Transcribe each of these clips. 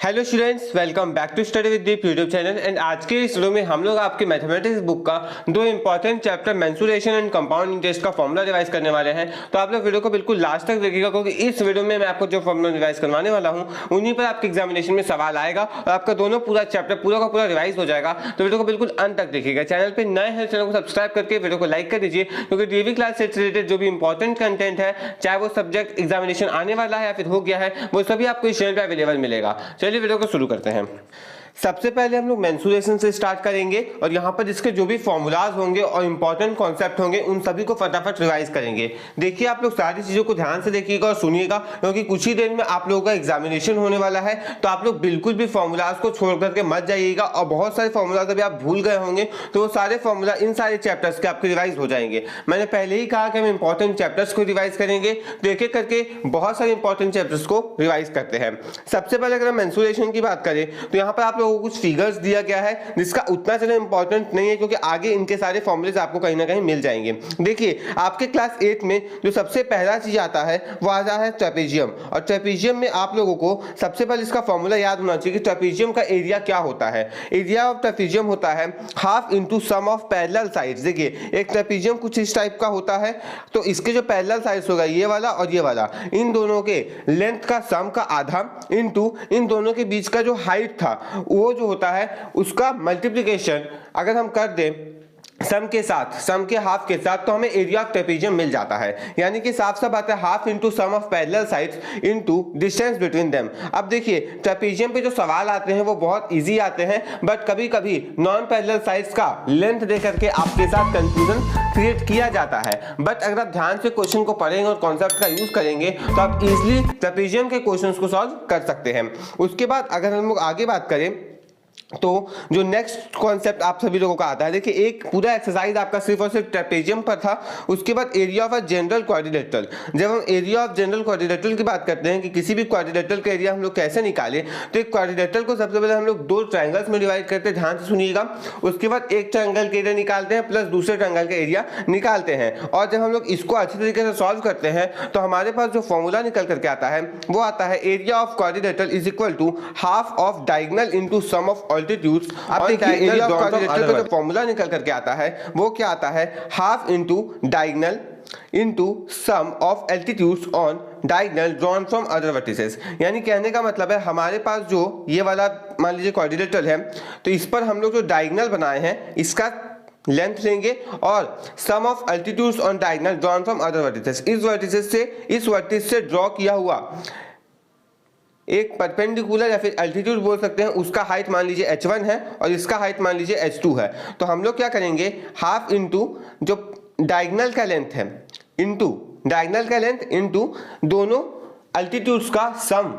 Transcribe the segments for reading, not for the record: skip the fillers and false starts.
Hello students, welcome back to study with Deep YouTube channel. And आज के इस video में हम लोग आपके मैथमेटिक्स बुक का दो important chapter mensuration and compound interest का फॉर्मूला रिवाइज करने वाले हैं। तो आप लोग वीडियो को बिल्कुल लास्ट तक देखिएगा, क्योंकि इस वीडियो में मैं आपको जो फॉर्मूला रिवाइज करवाने वाला हूं उन्हीं पर आपके एग्जामिनेशन में सवाल आएगा और आपका दोनों पूरा चैप्टर पूरा का पूरा रिवाइज हो जाएगा। तो वीडियो को बिल्कुल अंत तक देखिएगा। चैनल पर नए हैं, चैनल को सब्सक्राइब करके वीडियो को लाइक कर दीजिए, क्योंकि डीवी क्लास से रिलेटेड जो भी इंपॉर्टेंट कंटेंट है, चाहे वो सब्जेक्ट एग्जामिनेशन आने वाला है या फिर हो गया है, वो सभी आपको इस चैनल पर अवेलेबल मिलेगा। चलिए वीडियो को शुरू करते हैं। सबसे पहले हम लोग मेंसुरेशन से स्टार्ट करेंगे और यहाँ पर इसके जो भी फॉर्मूलाज होंगे और इंपॉर्टेंट कॉन्सेप्ट होंगे उन सभी को फटाफट रिवाइज करेंगे। देखिए आप लोग सारी चीजों को ध्यान से देखिएगा और सुनिएगा, क्योंकि कुछ ही देर में आप लोगों का एग्जामिनेशन होने वाला है। तो आप लोग बिल्कुल भी फॉर्मूलाज को छोड़ करके मत जाइएगा, और बहुत सारे फॉर्मूलाज अभी आप भूल गए होंगे तो वो सारे फॉर्मूला इन सारे चैप्टर्स के आपके रिवाइज हो जाएंगे। मैंने पहले ही कहा कि हम इंपॉर्टेंट चैप्टर्स को रिवाइज करेंगे, तो एक एक करके बहुत सारे इंपॉर्टेंट चैप्टर्स को रिवाइज करते हैं। सबसे पहले अगर हम मेंसुरेशन की बात करें तो यहाँ पर आप लोगों को कुछ फिगर्स दिया गया है, जिसका उतना ज़्यादा इंपॉर्टेंट नहीं है, क्योंकि आगे इनके सारे फॉर्मूलेस आपको कहीं ना कहीं मिल जाएंगे। देखिए आपके क्लास 8 में जो सबसे पहला चीज आता है वो आता है ट्रेपेजियम, और ट्रेपेजियम में आप लोगों को सबसे पहले इसका फॉर्मूला याद होना चाहिए कि ट्रेपेजियम का एरिया क्या होता है। एरिया ऑफ ट्रेपेजियम होता है half into sum of parallel sides. देखिए एक ट्रेपेजियम कुछ इस टाइप का होता है, तो इसके जो पैरेलल साइड्स होगा ये वाला और ये वाला, इन दोनों के लेंथ का सम का आधा इंटू इन दोनों के बीच का जो हाइट था वो जो होता है उसका मल्टीप्लिकेशन अगर हम कर दें सम के साथ, सम के हाफ के साथ, तो हमें एरिया ऑफ ट्रेपेजियम मिल जाता है। यानी कि साफ साफ बात है half into sum of parallel sides into distance between them. अब देखिए ट्रेपेजियम पे जो सवाल आते हैं वो बहुत इजी आते हैं, बट कभी कभी नॉन पैरेलल साइड्स का लेंथ दे करके आपके साथ कंफ्यूजन क्रिएट किया जाता है। बट अगर आप ध्यान से क्वेश्चन को पढ़ेंगे और कॉन्सेप्ट का यूज करेंगे तो आप इजिली ट्रेपेजियम के क्वेश्चन को सॉल्व कर सकते हैं। उसके बाद अगर हम लोग आगे बात करें तो जो नेक्स्ट कॉन्सेप्ट आप सभी लोगों का आता है, देखिए एक पूरा एक्सरसाइज आपका सिर्फ और सिर्फ ट्रेपेजियम पर था। उसके बाद area of a general quadrilateral. जब हम एरिया ऑफ जनरल क्वाड्रिलेटरल की बात करते हैं कि किसी भी क्वाड्रिलेटरल का एरिया हम लोग कैसे निकालें, तो एक क्वाड्रिलेटरल को सबसे पहले हम लोग दो ट्रायंगल्स में डिवाइड करते हैं, ध्यान से सुनिएगा। उसके बाद एक ट्रायंगल का एरिया निकालते हैं प्लस दूसरे ट्रायंगल का एरिया निकालते हैं, और जब हम लोग इसको अच्छी तरीके से सॉल्व करते हैं तो हमारे पास जो फॉर्मूला निकल करके आता है वो आता है area of quadrilateral is equal to half of diagonal into sum of altitudes. अब देखिए एरिया ऑफ क्वाड्रिलेटरल का जो फॉर्मूला निकल करके आता है वो क्या आता है, half into diagonal into sum of altitudes on diagonal drawn from other vertices. यानी कहने का मतलब है हमारे पास जो ये वाला मान लीजिए क्वाड्रिलेटरल है, तो इस पर हम लोग जो डायगोनल बनाए हैं इसका लेंथ लेंगे और sum of altitudes on diagonal drawn from other vertices, इस वर्टिसेस से इस वर्टिस से ड्रॉ किया हुआ एक परपेंडिकुलर या फिर एल्टीट्यूड बोल सकते हैं, उसका हाइट मान लीजिए h1 है और इसका हाइट मान लीजिए h2 है। तो हम लोग क्या करेंगे, हाफ इंटू जो डायगोनल का लेंथ है इंटू डायगोनल का लेंथ इंटू दोनों एल्टीट्यूड्स का सम,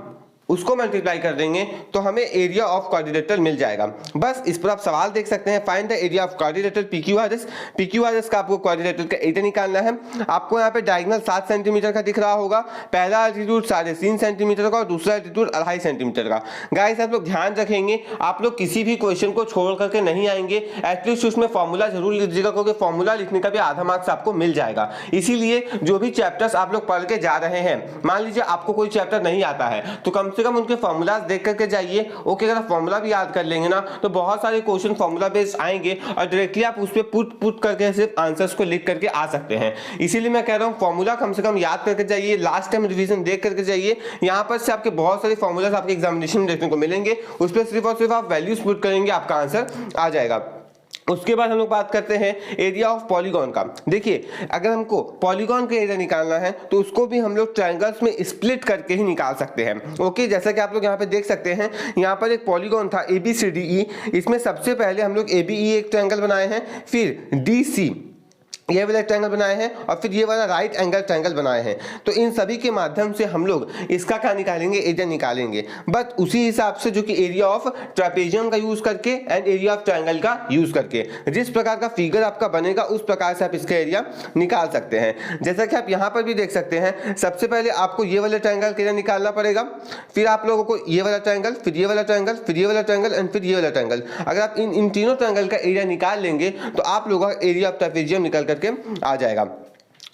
उसको मल्टीप्लाई कर देंगे तो हमें एरिया ऑफ क्वाड्रिलेटरल मिल जाएगा। बस इस पर आप सवाल देख सकते हैं, find the area of quadrilateral PQRS। PQRS का आपको क्वाड्रिलेटरल का एरिया निकालना है। आपको यहाँ पे डायगोनल 7 सेंटीमीटर का दिख रहा होगा, पहला एल्टीट्यूड 3.5 सेंटीमीटर का और दूसरा एल्टीट्यूड 2.5 सेंटीमीटर का। गाइस आप लोग ध्यान रखेंगे, आप लोग किसी भी क्वेश्चन को छोड़ करके नहीं आएंगे, एटलीस्ट उसमें फॉर्मूला जरूर लीजिएगा, क्योंकि फॉर्मूला लिखने का भी आधा मार्क्स आपको मिल जाएगा। इसीलिए जो भी चैप्टर्स आप लोग पढ़ के जा रहे हैं, मान लीजिए आपको कोई चैप्टर नहीं आता है तो कम से कम उनके फॉर्मूलाज देख करके जाइए। ओके, अगर फॉर्मूला भी याद कर लेंगे ना तो बहुत सारे क्वेश्चन फॉर्मूला बेस्ड आएंगे और डायरेक्टली आप उस पे पुट करके सिर्फ आंसर्स को लिख करके आ सकते हैं। इसीलिए मैं कह रहा हूं फॉर्मूला कम से कम याद करके जाइए, लास्ट टाइम रिवीजन देख करके जाइए। यहां पर से आपके बहुत सारे फॉर्मूलाज आपके एग्जामिनेशन में देखने को मिलेंगे, उस पर सिर्फ और सिर्फ आप वैल्यूज पुट करेंगे, आपका आंसर आ जाएगा। उसके बाद हम लोग बात करते हैं एरिया ऑफ पॉलीगॉन का। देखिए अगर हमको पॉलीगॉन का एरिया निकालना है तो उसको भी हम लोग ट्रायंगल्स में स्प्लिट करके ही निकाल सकते हैं। ओके, जैसा कि आप लोग यहाँ पे देख सकते हैं, यहाँ पर एक पॉलीगॉन था ABCDE, इसमें सबसे पहले हम लोग ABE एक ट्रायंगल बनाए हैं, फिर DC ये वाला ट्रायंगल बनाए हैं और फिर ये वाला राइट एंगल ट्रायंगल बनाए हैं। तो इन सभी के माध्यम से हम लोग इसका क्या निकालेंगे, एरिया निकालेंगे, बट उसी हिसाब से जो कि एरिया ऑफ ट्रेपेजियम का यूज करके एंड एरिया ऑफ ट्रायंगल का यूज करके। जिस प्रकार का फिगर आपका बनेगा उस प्रकार से आप इसका एरिया निकाल सकते हैं। जैसा कि आप यहाँ पर भी देख सकते हैं, सबसे पहले आपको ये वाला ट्रायंगल का एरिया निकालना पड़ेगा, फिर आप लोगों को ये वाला ट्रायंगल, फिर ये वाला ट्रायंगल, फिर ये वाला ट्रायंगल एंड फिर ये वाला ट्रायंगल। अगर आप इन तीनों ट्रायंगल का एरिया निकाल लेंगे तो आप लोगों का एरिया ऑफ ट्रेपेजियम निकल करके आ जाएगा।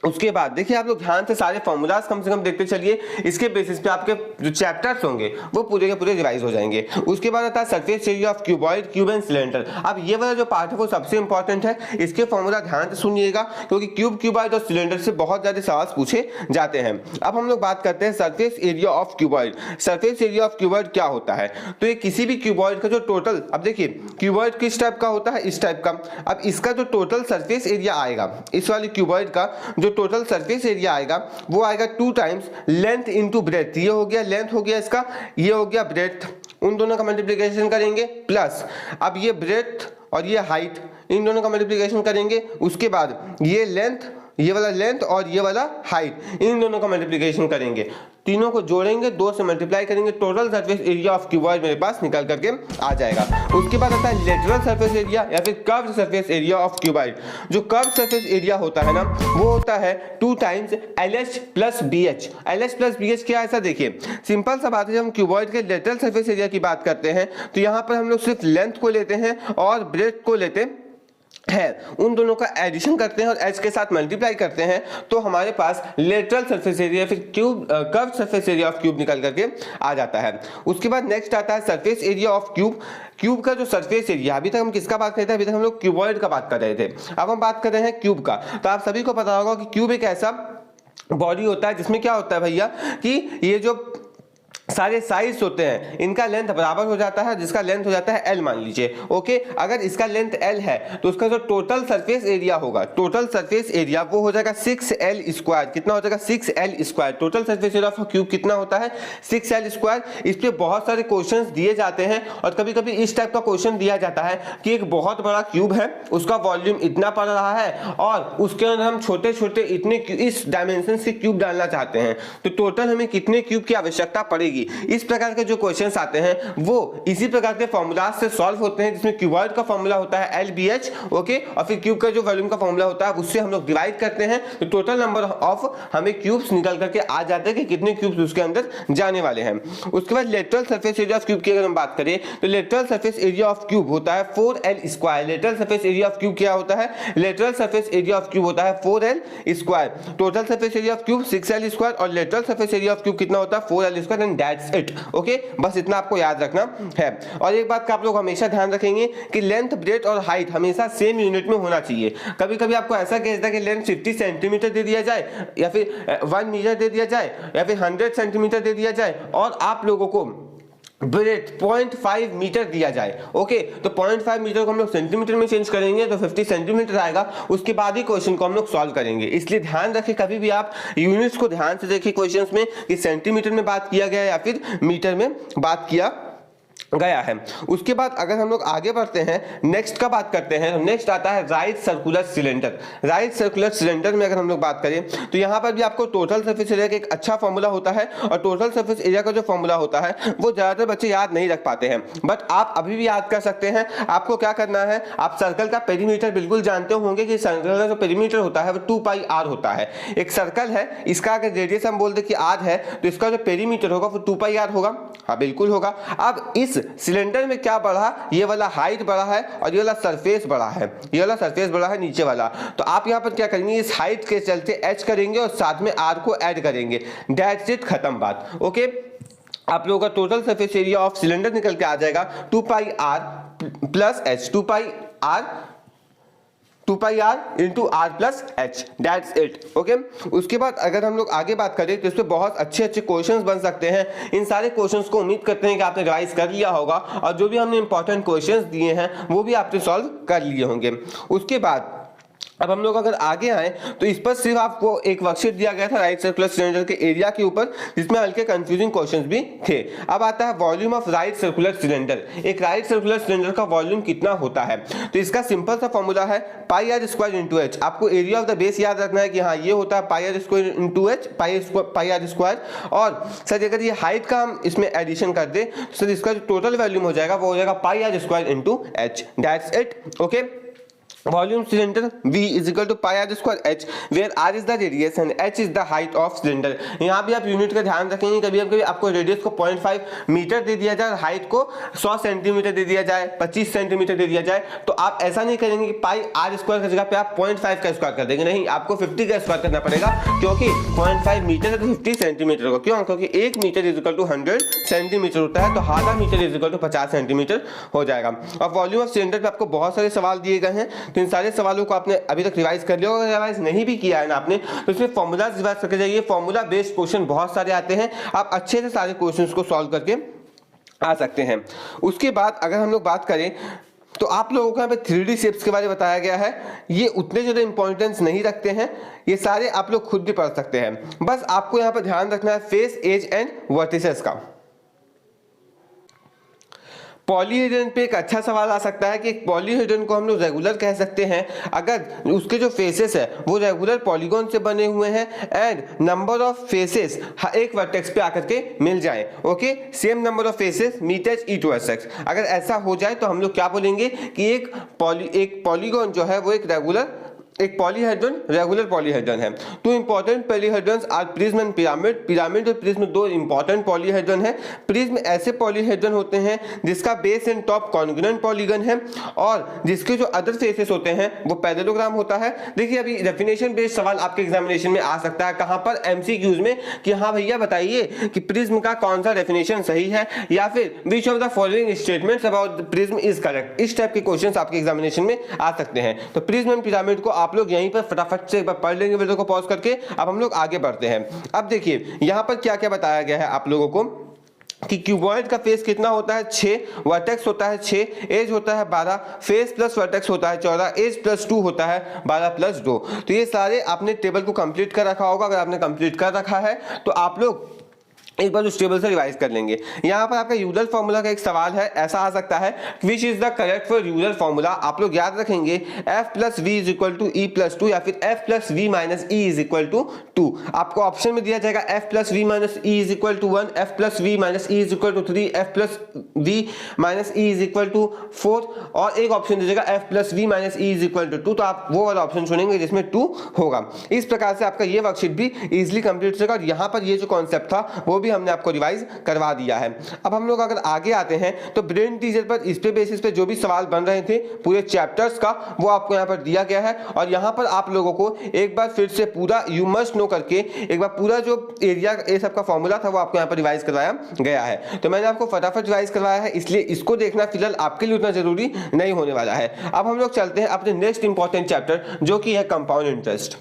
उसके बाद देखिए आप लोग ध्यान से सारे फॉर्मूलाज कम से कम देखते चलिए, इसके बेसिस पे आपके जो चैप्टर्स होंगे वो पूरे के पूरे रिवाइज हो जाएंगे। उसके बाद आता है surface area of cuboid, cube and cylinder. अब ये वाला जो पार्ट है वो सबसे इंपॉर्टेंट है, इसके फॉर्मूला ध्यान से सुनिएगा क्योंकि क्यूब, क्यूबॉइड और सिलेंडर से बहुत ज्यादा सवाल पूछे जाते हैं। अब हम लोग बात करते हैं surface area of cuboid. Surface area of cuboid क्या होता है? तो ये किसी भी क्यूबॉइड का जो टोटल, अब देखिए क्यूबॉइड किस टाइप का होता है, इस टाइप का। अब इसका जो टोटल सरफेस एरिया आएगा, इस वाले क्यूबॉइड का जो टोटल सरफेस एरिया आएगा वो आएगा 2 टाइम्स लेंथ इनटू ब्रेथ। ये हो गया लेंथ हो गया इसका, ये हो गया ब्रेथ, उन दोनों का मल्टीप्लिकेशन करेंगे प्लस अब ये ब्रेथ और ये हाइट, इन दोनों का मल्टीप्लिकेशन करेंगे। उसके बाद ये लेंथ, ये वाला लेंथ और ये वाला हाइट, इन दोनों का मल्टीप्लिकेशन करेंगे, तीनों को जोड़ेंगे, 2 से मल्टीप्लाई करेंगे, total surface area of cuboid मेरे पास निकल करके आ जाएगा। उसके बाद आता है लेटरल सरफेस एरिया या फिर curved surface area of cuboid. जो कर्व्ड सरफेस एरिया होता है ना वो होता है 2 times LH plus BH। LH plus BH क्या है? ऐसा देखिए सिंपल सा बात है, जब हम क्यूबॉइड के लेटरल सरफेस एरिया की बात करते हैं तो यहाँ पर हम लोग सिर्फ लेंथ को लेते हैं और ब्रेथ को लेते है, उन दोनों का एडिशन करते हैं और h के साथ मल्टीप्लाई करते हैं तो हमारे पास लेटरल सरफेस एरिया फिर cube curve surface area of cube निकल करके आ जाता है। उसके बाद नेक्स्ट आता है surface area of cube. Cube का जो सरफेस एरिया, अभी तक हम किसका बात कर रहे थे? अभी तक हम लोग क्यूबॉइड का बात कर रहे थे, अब हम बात कर रहे हैं क्यूब का। तो आप सभी को पता होगा कि क्यूब एक ऐसा बॉडी होता है जिसमें क्या होता है भैया कि ये जो सारे साइड्स होते हैं इनका लेंथ बराबर हो जाता है, जिसका लेंथ हो जाता है L मान लीजिए। ओके, अगर इसका लेंथ L है तो उसका जो टोटल सरफेस एरिया होगा, टोटल सरफेस एरिया वो हो जाएगा 6L स्क्वायर। कितना हो जाएगा? 6L square. Total surface area of cube कितना होता है? 6L square. इस पे बहुत सारे क्वेश्चंस दिए जाते हैं और कभी कभी इस टाइप का क्वेश्चन दिया जाता है कि एक बहुत बड़ा क्यूब है, उसका वॉल्यूम इतना पड़ रहा है और उसके अंदर हम छोटे छोटे इतने इस डायमेंशन के क्यूब डालना चाहते हैं, तो टोटल हमें कितने क्यूब की आवश्यकता पड़ेगी। इस प्रकार के जो क्वेश्चंस आते हैं वो इसी प्रकार के फॉर्मूला से सॉल्व होते हैं, जिसमें क्यूबॉइड का फॉर्मूला होता है LBH। ओके, और फिर क्यूब का जो वॉल्यूम का फॉर्मूला होता है उससे हम लोग डिवाइड करते हैं तो टोटल नंबर ऑफ हमें क्यूब्स निकल करके आ जाते हैं कि कितने क्यूब्स उसके अंदर जाने वाले हैं। उसके बाद lateral surface area of cube की अगर हम बात करें तो lateral surface area of cube होता है 4L square. Lateral surface area of cube क्या होता है? Lateral surface area of cube होता है 4L square. Total surface area of cube 6L square और lateral surface area of cube कितना होता है? 4L square and that's it. Okay, बस इतना आपको याद रखना है। और एक बात का आप लोग हमेशा ध्यान रखेंगे कि लेंथ, ब्रेथ और हाइट हमेशा सेम यूनिट में होना चाहिए। कभी कभी आपको ऐसा कहता है कि लेंथ 50 सेंटीमीटर दे दिया जाए या फिर 1 मीटर दे दिया जाए या फिर 100 सेंटीमीटर दे दिया जाए और आप लोगों को ब्रेथ 0.5 मीटर दिया जाए। ओके, तो 0.5 मीटर को हम लोग सेंटीमीटर में चेंज करेंगे तो 50 सेंटीमीटर आएगा। उसके बाद ही क्वेश्चन को हम लोग सॉल्व करेंगे। इसलिए ध्यान रखें, कभी भी आप यूनिट्स को ध्यान से देखिए क्वेश्चंस में कि सेंटीमीटर में बात किया गया या फिर मीटर में बात किया गया है। उसके बाद अगर हम लोग आगे बढ़ते हैं, नेक्स्ट का बात करते हैं, तो नेक्स्ट आता है right circular cylinder. Right circular cylinder में अगर हम लोग बात करें तो यहाँ पर भी आपको टोटल सरफेस एरिया का एक अच्छा फॉर्मूला होता है और टोटल सरफेस एरिया का जो फॉर्मूला होता है वो ज्यादातर बच्चे याद नहीं रख पाते हैं, बट आप अभी भी याद कर सकते हैं। आपको क्या करना है, आप सर्कल का पेरीमीटर बिल्कुल जानते होंगे कि सर्कल का जो पेरीमीटर होता है वो 2πr होता है। एक सर्कल है, इसका अगर रेडियस हम बोल दे कि r है तो इसका जो पेरीमीटर होगा वो 2πr होगा। हाँ बिल्कुल होगा। अब इस सिलेंडर में क्या बढ़ा? ये वाला हाइट बढ़ा है और ये वाला सरफेस बढ़ा है, ये वाला सरफेस बढ़ा है नीचे वाला। तो आप यहाँ पर क्या करेंगे, इस हाइट के चलते h करेंगे और साथ में r को ऐड करेंगे। दैट्स इट, खत्म बात। ओके, आप लोगों का total surface area of cylinder निकल के आ जाएगा 2πr plus h, 2πr into r plus h। That's it. Okay, उसके बाद अगर हम लोग आगे बात करें तो इस पे बहुत अच्छे अच्छे क्वेश्चंस बन सकते हैं। इन सारे क्वेश्चंस को उम्मीद करते हैं कि आपने रिवाइज कर लिया होगा और जो भी हमने इंपॉर्टेंट क्वेश्चंस दिए हैं वो भी आपने सॉल्व कर लिए होंगे। उसके बाद अब हम लोग अगर आगे आए तो इस पर सिर्फ आपको एक वर्कशीट दिया गया था राइट सर्कुलर सिलेंडर के एरिया के ऊपर, जिसमें हल्के कंफ्यूजिंग क्वेश्चंस भी थे। अब आता है volume of right circular cylinder. एक राइट सर्कुलर सिलेंडर का वॉल्यूम कितना होता है? तो इसका सिंपल सा फॉर्मूला है πr स्क्वायर इंटू h। आपको एरिया ऑफ द बेस याद रखना है कि हाँ ये होता है πr square into h, πr square. और सर अगर ये हाइट का हम इसमें एडिशन कर दे तो सर इसका जो टोटल वॉल्यूम हो जाएगा वो हो जाएगा πr square into h। That's it. Okay, volume cylinder V is equal to pi R square H, where R is the radius and H is the height of cylinder. यहाँ भी आप unit का ध्यान रखेंगे, कभी आपको रेडियस को 0.5 metre दे दिया जाए, हाइट को 100 सेंटीमीटर दे दिया जाए, 25 सेंटीमीटर दे दिया जाए, तो आप ऐसा नहीं करेंगे कि पाई आर स्क्वायर की जगह पे आप 0.5 का स्क्वायर कर देंगे, नहीं, आपको 50 का स्क्वायर करना पड़ेगा, क्योंकि 0.5 मीटर है तो 50 सेंटीमीटर होगा। क्यों? क्योंकि 1 metre is equal to 100 centimetre होता है, तो आधा metre is equal to 50 centimetre हो जाएगा। अब वॉल्यूम ऑफ सिलेंडर पे आपको बहुत सारे सवाल दिए गए हैं, तो इन सारे सवालों को आपने अभी तक रिवाइज कर लिया होगा। रिवाइज नहीं भी किया है ना आपने, तो इसमें फॉर्मूलाज रिवाइज करके जाइए। फॉर्मूला बेस्ड क्वेश्चन बहुत सारे आते हैं, आप अच्छे से सारे क्वेश्चंस को सॉल्व करके आ सकते हैं। उसके बाद अगर हम लोग बात करें तो आप लोगों को यहाँ पे 3D शेप्स के बारे में बताया गया है, ये उतने ज़्यादा इंपॉर्टेंस नहीं रखते हैं, ये सारे आप लोग खुद भी पढ़ सकते हैं। बस आपको यहाँ पर ध्यान रखना है फेस, एज एंड वर्टिसेस का। पॉलीहेड्रन पे एक अच्छा सवाल आ सकता है कि एक पॉलीहेड्रन को हम लोग रेगुलर कह सकते हैं अगर उसके जो फेसेस है वो रेगुलर पॉलीगॉन से बने हुए हैं एंड नंबर ऑफ फेसेस एक वर्टेक्स पे आकर के मिल जाए। Okay, same number of faces meet H E two S X. अगर ऐसा हो जाए तो हम लोग क्या बोलेंगे कि एक पॉलीगॉन जो है वो एक पॉलीहेड्रन रेगुलर पॉलीहेड्रन है। Two important polyhedrons are prism and pyramid. Pyramid और प्रिज्म दो इंपॉर्टेंट पॉलीहेड्रन है। प्रिज्म ऐसे पॉलीहेड्रन होते हैं जिसका base and top congruent polygon है और जिसके जो अदर फेसेस होते हैं वो पैरेललोग्राम होता है। देखिए अभी डेफिनेशन बेस्ड सवाल आपके एग्जामिनेशन में आ सकता है, कहां पर एमसीक्यूज में, कि हाँ भैया बताइए कि प्रिज्म का कौन सा डेफिनेशन सही है, या फिर which of the following statements about prism is correct. इस टाइप के क्वेश्चंस आपके एग्जामिनेशन में आ सकते हैं। तो प्रिज्म एंड पिरामिड को आप लोग यहीं पर फटाफट से एक बार पढ़ लेंगे वीडियो को पॉज करके। अब हम लोग आगे बढ़ते हैं। अब देखिए यहां पर क्या क्या बताया गया है आप लोगों को कि क्यूबॉइड का फेस कितना होता है 6, वर्टेक्स होता है 6, एज होता है 12, फेस प्लस वर्टेक्स होता है 14, एज प्लस 2 होता है 12 प्लस 2। तो ये सारे आपने टेबल को कंप्लीट कर रखा होगा। अगर आपने कंप्लीट कर रखा है तो आप लोग एक बार उस टेबल से रिवाइज कर लेंगे। यहाँ पर आपका यूलर फॉर्मूला का एक सवाल है, ऐसा आ सकता है which is the correct for Euler formula. आप लोग याद रखेंगे F plus V is equal to E plus 2 या फिर F plus V minus E is equal to 2। आपको ऑप्शन में दिया जाएगा F plus V minus E is equal to 1, F plus V minus E is equal to 3, F plus V minus E is equal to 4 और एक option दीजिएगा F plus V minus E is equal to 2। तो आप वो वाला option चुनेंगे जिसमें 2 होगा। इस प्रकार से आपका ये वर्कशीट भी इजिली कंप्लीट होगा और यहाँ पर ये जो कॉन्सेप्ट था वो भी हमने आपको रिवाइज करवा दिया है। अब हम लोग अगर आगे आते हैं तो ब्रेन टीजर पर इस पे बेसिस पे जो भी सवाल बन रहे थे पूरे चैप्टर्स का वो आपको यहाँ पर दिया गया है और यहाँ पर आप लोगों को एक बार फिर से पूरा यू मस्ट नो करके एक बार पूरा जो एरिया ये सब का फॉर्मूला था वो आपको यहाँ पर रिवाइज करवाया गया है। तो मैंने आपको फटाफट रिवाइज करवाया है, इसलिए इसको देखना फिलहाल आपके लिए उतना जरूरी नहीं होने वाला है। अब हम लोग चलते हैं अपने नेक्स्ट इंपॉर्टेंट चैप्टर जो कि है कंपाउंड इंटरेस्ट।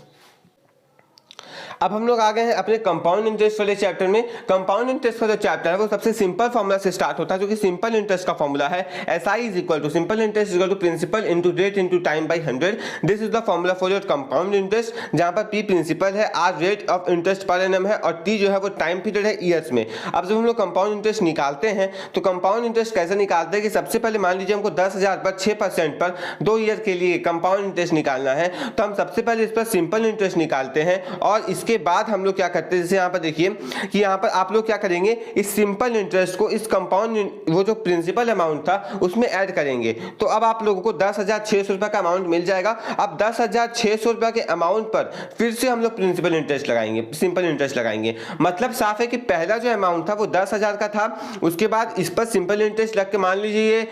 अब हम लोग आ गए हैं अपने कंपाउंड इंटरेस्ट वाले चैप्टर में। कंपाउंड इंटरेस्ट का जो चैप्टर है वो सबसे सिंपल फॉर्मूला से स्टार्ट होता है जो कि सिंपल इंटरेस्ट का फॉर्मूला है। SI is equal to simple interest is equal to principal into rate into time by 100। This is the formula for your compound interest, जहां पर P प्रिंसिपल है, R rate of interest per annum है और T जो है वो time period है years में। अब जब हम लोग कंपाउंड इंटरेस्ट निकालते हैं तो कंपाउंड इंटरेस्ट कैसे निकालते हैं कि सबसे पहले मान लीजिए हमको 10,000 पर 6% पर 2 ईयर के लिए कंपाउंड इंटरेस्ट निकालना है, तो हम सबसे पहले इस पर सिंपल इंटरेस्ट निकालते हैं और इसके बाद हम लोग क्या करते हैं, जैसे यहाँ पर देखिए कि यहाँ पर आप लोग क्या करेंगे, इस सिंपल इंटरेस्ट को इस कंपाउंड वो जो प्रिंसिपल अमाउंट था उसमें ऐड करेंगे। तो अब आप लोगों को 10,600 रुपए का अमाउंट मिल जाएगा। अब 10,600 रुपए के अमाउंट पर फिर से हम लोग प्रिंसिपल इंटरेस्ट लगाएंगे, सिंपल इंटरेस्ट लगाएंगे। मतलब साफ है कि पहला जो अमाउंट था वो 10,000 का था, उसके बाद इस पर सिंपल इंटरेस्ट लग के मान लीजिए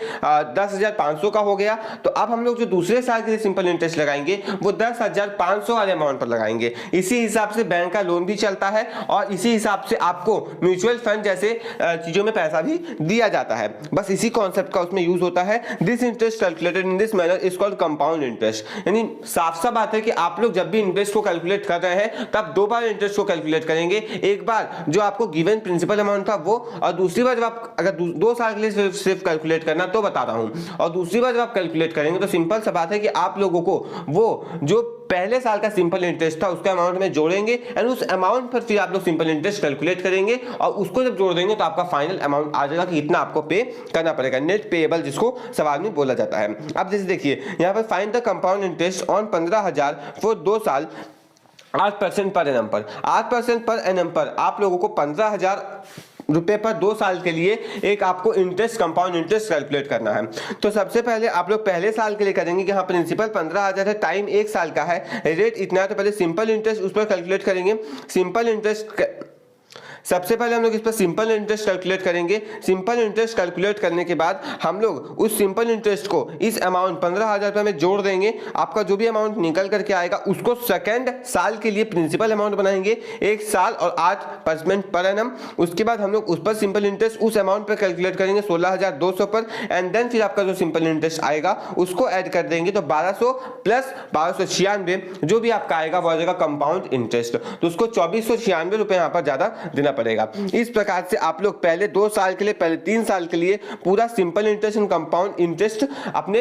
10,500 का हो गया। तो अब हम लोग जो दूसरे साल के लिए सिंपल इंटरेस्ट लगाएंगे वो 10,500 वाले अमाउंट पर लगाएंगे। इसी हिसाब से बैंक का लोन भी चलता है और इसी हिसाब से आपको म्यूचुअल फंड जैसे चीजों में पैसा भी दिया जाता है। बस इसी कॉन्सेप्ट का उसमें यूज होता है। This interest calculated in this manner is called compound interest. यानी साफ सा बात है कि आप लोग जब भी इंटरेस्ट को कैलकुलेट कर रहे हैं तब 2 बार इंटरेस्ट को कैलकुलेट करेंगे। एक बार जो आपको गिवन प्रिंसिपल अमाउंट था वो, और दूसरी बार जब आप अगर 2 साल के लिए सिर्फ कैलकुलेट करना तो बता रहा हूं, और दूसरी बार जब आप कैलकुलेट करेंगे तो सिंपल सा बात है कि आप लोगों को वो जो पहले साल का सिंपल इंटरेस्ट था उसका अमाउंट में जोड़ेंगे एंड उस अमाउंट पर फिर आप लोग सिंपल इंटरेस्ट कैलकुलेट करेंगे और उसको जब जोड़ देंगे तो आपका फाइनल अमाउंट आ जाएगा कि इतना आपको पे करना पड़ेगा, नेट पेएबल जिसको सवाल में बोला जाता है। अब जैसे देखिए यहाँ पर find the compound interest on 15,000 for 2 साल 8% पर एनम पर। 8% पर एनम पर आप लोगों को 15,000 रुपए पर 2 साल के लिए एक आपको इंटरेस्ट कंपाउंड इंटरेस्ट कैलकुलेट करना है। तो सबसे पहले आप लोग पहले साल के लिए करेंगे कि हाँ प्रिंसिपल 15,000 है, टाइम 1 साल का है, रेट इतना है, तो पहले सिंपल इंटरेस्ट उस पर कैलकुलेट करेंगे। सिंपल इंटरेस्ट सबसे पहले हम लोग इस पर सिंपल इंटरेस्ट कैलकुलेट करेंगे। सिंपल इंटरेस्ट कैलकुलेट करने के बाद हम लोग उस सिंपल इंटरेस्ट को इस अमाउंट 15,000 रुपये में जोड़ देंगे। आपका जो भी अमाउंट निकल करके आएगा उसको सेकंड साल के लिए प्रिंसिपल अमाउंट बनाएंगे, 1 साल और 8% पर एनम। उसके बाद हम लोग उस पर सिंपल इंटरेस्ट उस अमाउंट पर कैलकुलेट करेंगे 16,200 पर, एंड देन फिर आपका जो सिंपल इंटरेस्ट आएगा उसको ऐड कर देंगे, तो 1200 प्लस 1296 जो भी आपका आएगा वो आ जाएगा कंपाउंड इंटरेस्ट। तो उसको 2496 रुपये यहाँ पर ज्यादा देना पड़ेगा। इस प्रकार से आप लोग पहले 2 साल के लिए, पहले 3 साल के लिए पूरा simple interest and compound interest अपने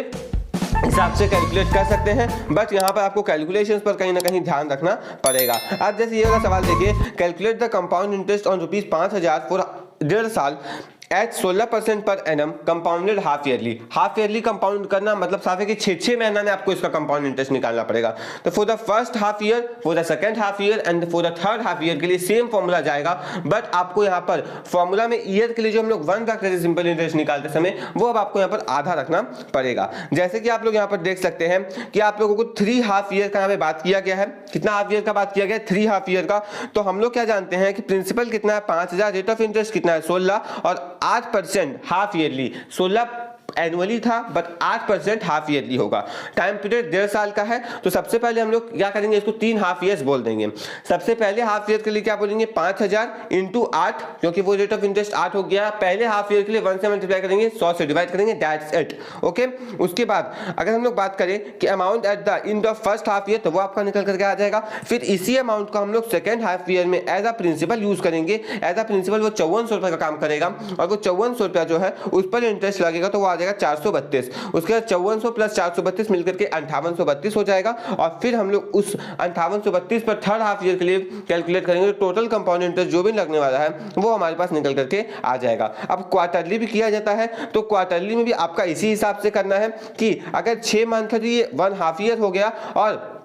हिसाब से कैलकुलेट कर सकते हैं। बट यहाँ पर आपको कैलकुलेशंस पर कहीं ना कहीं ध्यान रखना पड़ेगा। अब जैसे ये वाला सवाल देखिए, calculate the compound interest on ₹5,000 for 1.5 साल at 16% per annum compounded half yearly. Half yearly compound करना मतलब साफ है कि 6 महीना में आपको इसका कंपाउंड इंटरेस्ट निकालना पड़ेगा। तो for the first half year, for the second half year and for the third half year के लिए सेम फॉर्मूला जाएगा, बट आपको यहाँ पर फॉर्मूला में ईयर के लिए जो हम लोग 1 रख रहे थे सिंपल इंटरेस्ट निकालते समय, वो अब आपको यहाँ पर आधा रखना पड़ेगा। जैसे कि आप लोग यहाँ पर देख सकते हैं कि आप लोगों को 3 हाफ ईयर का यहाँ पे बात किया गया है। कितना हाफ ईयर का बात किया गया है? 3 हाफ ईयर का। तो हम लोग क्या जानते हैं कि प्रिंसिपल कितना है 5,000, रेट ऑफ इंटरेस्ट कितना है 16 और 8% हाफ ईयरली। 16 एनुअली था बट 8% हाफ ईयरली होगा। टाइम पीरियड 1.5 साल का है। तो सबसे पहले हम लोग क्या करेंगे, इसको 3 हाफ ईयर्स बोल देंगे। सबसे पहले हाफ ईयर के लिए क्या बोलेंगे 5,000 इंटू 8, क्योंकि वो रेट ऑफ इंटरेस्ट 8 हो गया। पहले हाफ ईयर के लिए 1 से मल्टीप्लाई करेंगे, 100 से डिवाइड करेंगे, दैट्स इट। ओके, उसके बाद अगर हम लोग बात करें कि amount at the end of first half year, तो वो आपका निकल करके आ जाएगा। फिर इसी अमाउंट को हम लोग सेकंड हाफ ईयर में एज अ प्रिंसिपल यूज करेंगे। एज अ प्रिंसिपल वो 5400 रुपये का काम करेगा, और वो 5400 रुपया जो है उस पर इंटरेस्ट लगेगा, तो वो आ जाएगा 432। उसके बाद 5400 प्लस 432 मिलकर के 5832 हो जाएगा। और फिर हम लोग उस 5832 पर थर्ड हाफ ईयर के लिए कैलकुलेट करेंगे, तो टोटल कंपाउंड इंटरेस्ट जो भी लगने वाला है वो हमारे पास निकल करके आ जाएगा। अब क्वार्टरली भी किया जाता है, तो क्वार्टरली में भी आपका इसी हिसाब से करना है कि अगर 6 मंथ है तो ये 1 हाफ ईयर हो गया, और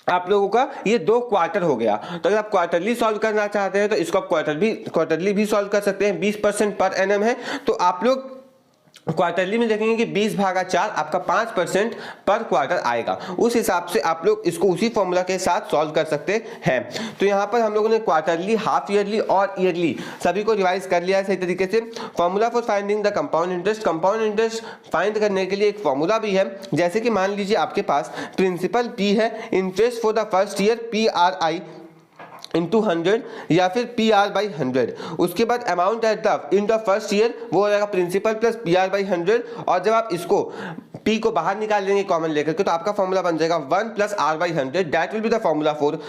आप लोगों का ये 2 क्वार्टर हो गया। तो अगर आप क्वार्टरली सॉल्व करना चाहते हैं तो इसको आप क्वार्टरली भी सॉल्व कर सकते हैं। 20% पर एनम है, तो आप लोग क्वार्टरली में देखेंगे कि 20/4 आपका 5% पर क्वार्टर आएगा। उस हिसाब से आप लोग इसको उसी फॉर्मूला के साथ सॉल्व कर सकते हैं। तो यहाँ पर हम लोगों ने क्वार्टरली, हाफ ईयरली और ईयरली सभी को रिवाइज कर लिया है सही तरीके से। Formula for finding the compound interest, compound interest find करने के लिए एक फॉर्मूला भी है। जैसे कि मान लीजिए आपके पास प्रिंसिपल P है, interest for the first year PRI into 100 या फिर PR/100। उसके बाद amount at the end of first year वो हो जाएगा प्रिंसिपल प्लस PR/100। और जब आप इसको P को बाहर निकाल लेंगे कॉमन लेकर के, तो आपका फॉर्मूला बन जाएगा 1 plus R/100। That will be the formula for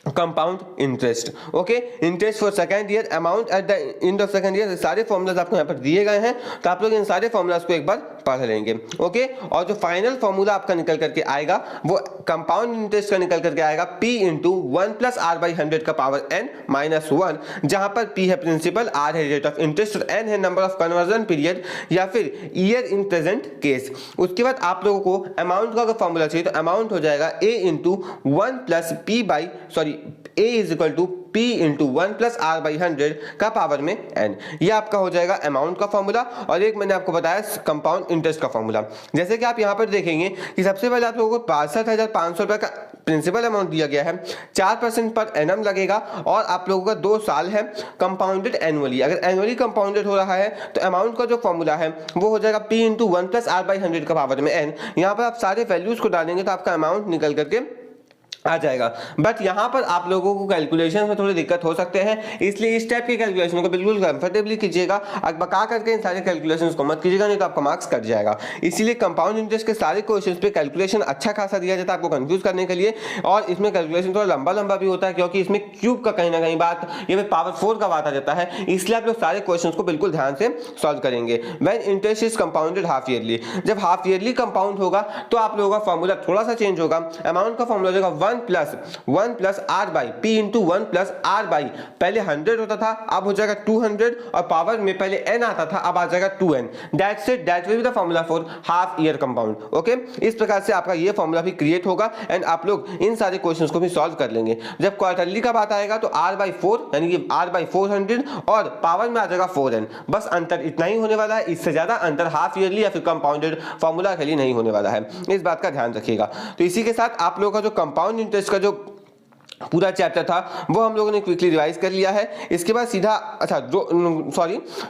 compound interest. Okay, interest for second year, amount at the end of second year, सारे फॉर्मूलाज आपको यहाँ पर दिए गए हैं। तो आप लोग इन सारे फॉर्मूलाज को एक बार पढ़ लेंगे। ओके, और जो फाइनल फॉर्मूला आपका निकल करके आएगा वो कंपाउंड इंटरेस्ट का निकल करके आएगा P इंटू 1 प्लस R/100 का पावर n-1, जहां पर P है प्रिंसिपल, R है रेट ऑफ इंटरेस्ट और n है नंबर ऑफ कन्वर्जन पीरियड या फिर ईयर इन प्रेजेंट केस। उसके बाद आप लोगों को अमाउंट का अगर फॉर्मूला चाहिए तो अमाउंट हो जाएगा A into 1 plus A is equal to P into 1 plus R/100 का पावर में n। ये आपका हो जाएगा अमाउंट का फॉर्मूला। और एक मैंने आपको बताया कंपाउंड इंटरेस्ट का फॉर्मूला। जैसे कि आप यहाँ पर देखेंगे कि सबसे पहले आप लोगों को 62,500 रुपये का प्रिंसिपल अमाउंट दिया गया है, 4% पर एनम लगेगा, और आप लोगों का 2 साल है कंपाउंडेड एनुअली। अगर एनुअली कंपाउंडेड हो रहा है तो अमाउंट का जो फॉर्मूला है वो हो जाएगा P इंटू 1 प्लस R/100 का पावर में n। यहाँ पर आप सारे वैल्यूज को डालेंगे तो आपका अमाउंट निकल करके आ जाएगा। बट यहाँ पर आप लोगों को कैलकुलेशन में थोड़ी दिक्कत हो सकते हैं, इसलिए इस टाइप के कैलकुलेशन को बिल्कुल कंफर्टेबली कीजिएगा। बका करके इन सारे कैलकुलेशंस को मत कीजिएगा, नहीं तो आपका मार्क्स कट जाएगा। इसीलिए कंपाउंड इंटरेस्ट के सारे क्वेश्चंस पे कैलकुलेशन अच्छा खासा दिया जाता है आपको कंफ्यूज करने के लिए। और इसमें कैलकुलेशन थोड़ा लंबा भी होता है, क्योंकि इसमें क्यूब का कहीं ना कहीं बात, ये पावर 4 का बात आ जाता है। इसलिए आप लोग सारे क्वेश्चंस को बिल्कुल ध्यान से सॉल्व करेंगे। When interest is compounded half yearly, जब हाफ ईयरली कंपाउंड होगा तो आप लोगों का फॉर्मूला थोड़ा सा चेंज होगा। अमाउंट का फॉर्मूला होगा 1 1 plus R by P into 1 plus R by, पहले 100 होता था अब हो जाएगा 200 और पावर में पहले n आता था अब आ जाएगा 2n। That's it, that will be the formula for half year compound. Okay, इस प्रकार से आपका ये फॉर्मूला भी क्रिएट होगा एंड आप लोग इन सारे क्वेश्चंस को भी सॉल्व कर लेंगे। जब क्वार्टरली का बात आएगा तो r बाई 4 यानी कि r बाई 400 और पावर में आ जाएगा 4n। बस अंतर इतना ही होने वाला है, इससे ज्यादा अंतर हाफ ईयरली या फिर कंपाउंडेड फॉर्मूला के लिए नहीं होने वाला है, इस बात का ध्यान रखिएगा। तो इसी के साथ आप लोगों का जो कंपाउंड इंटरेस्ट का जो पूरा चैप्टर था वो हम लोगों ने क्विकली रिवाइज कर लिया है। इसके बाद सीधा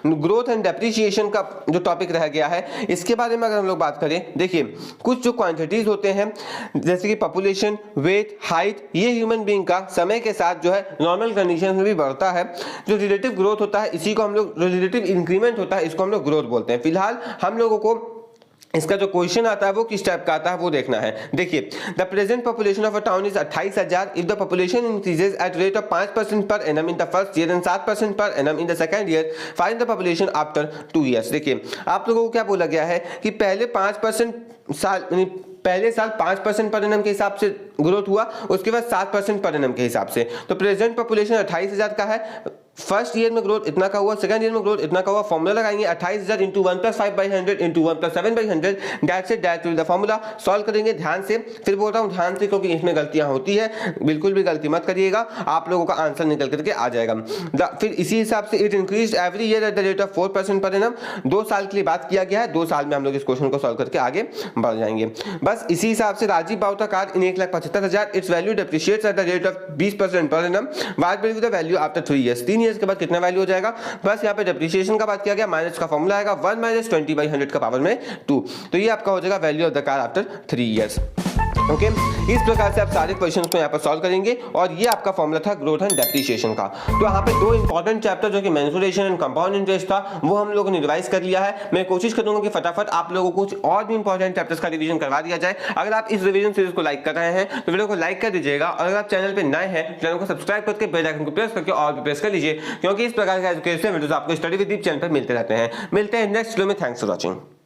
ग्रोथ एंड डेप्रिसिएशन का जो टॉपिक रह गया है, इसके बारे में अगर हम लोग बात करें, देखिए कुछ जो क्वांटिटीज होते हैं जैसे कि पॉपुलेशन, वेट, हाइट, ये ह्यूमन बीइंग का समय के साथ जो है नॉर्मल कंडीशन में भी बढ़ता है। जो रिलेटिव ग्रोथ होता है इसी को हम लोग, रिलेटिव इंक्रीमेंट होता है इसको हम लोग ग्रोथ बोलते हैं। फिलहाल हम लोगों को इसका जो क्वेश्चन आता है वो किस टाइप का आता है वो देखना है। देखिए, the present population of a town is 28,000 if the population increases at rate of 5% per annum in the first year and 7% per annum in the second year, find the population after 2 years. देखिए आप लोगों को क्या बोला गया है कि पहले 5% पहले साल 5% पर एनम के हिसाब से ग्रोथ हुआ, उसके बाद 7% पर एनम के हिसाब से। तो प्रेजेंट पॉपुलेशन 28,000 का है, फर्स्ट ईयर में ग्रोथ इतना का हुआ, सेकंड ईयर में ग्रोथ इतना का हुआ। फॉर्मूला लगाएंगे 28,000 into 1 plus 5/100 into 1 plus 7/100, that's it, that will the formula. Solve करेंगे ध्यान से, फिर बोल रहा हूँ ध्यान से क्योंकि इसमें गलतियां होती है, बिल्कुल भी गलती मत करिएगा, आप लोगों का आंसर निकल करके आ जाएगा। फिर इसी हिसाब से it increase every year eight the rate of 4% per annum, 2 साल के लिए बात किया गया है, 2 साल में हम लोग इस क्वेश्चन को सॉल्व करके आगे बढ़ जाएंगे। बस इसी हिसाब से Rajiv bought a car in 1,75,000, its value depreciates at the rate of 20% per annum, what will be the value after 3 years, 3 years के बाद कितना वैल्यू जाएगा। बस यहाँ पे डेप्रिसिएशन का बात किया गया, माइनस का फॉर्मूला आएगा 1 - 20/100 का पावर में 2, तो ये आपका हो जाएगा value of the car after 3 years. Okay, इस प्रकार से आप सारे क्वेश्चंस को यहाँ पर सॉल्व करेंगे और ये आपका फॉर्मूला था ग्रोथ एंड डेप्रिसिएशन का। तो यहाँ पे 2 इंपॉर्टेंट चैप्टर जो कि मेंसुरेशन एंड कंपाउंड इंटरेस्ट था वो हम लोगों ने रिवाइज कर लिया है। मैं कोशिश करूंगा कि फटाफट आप लोगों को कुछ और भी इंपॉर्टेंट चैप्टर्स का रिवीजन करवा दिया जाए। अगर आप इस रिवीजन सीरीज को लाइक कर रहे हैं तो वीडियो को लाइक कर दीजिएगा, और अगर आप चैनल पर नए हैं चैनल को सब्सक्राइब करके बेल आइकन को प्रेस करके और भी प्रेस कर लीजिए, क्योंकि इस प्रकार के एजुकेशन वीडियोस आपको स्टडी विद दीप चैनल पर मिलते रहते हैं। मिलते हैं नेक्स्ट वीडियो में, थैंक्स फॉर वॉचिंग।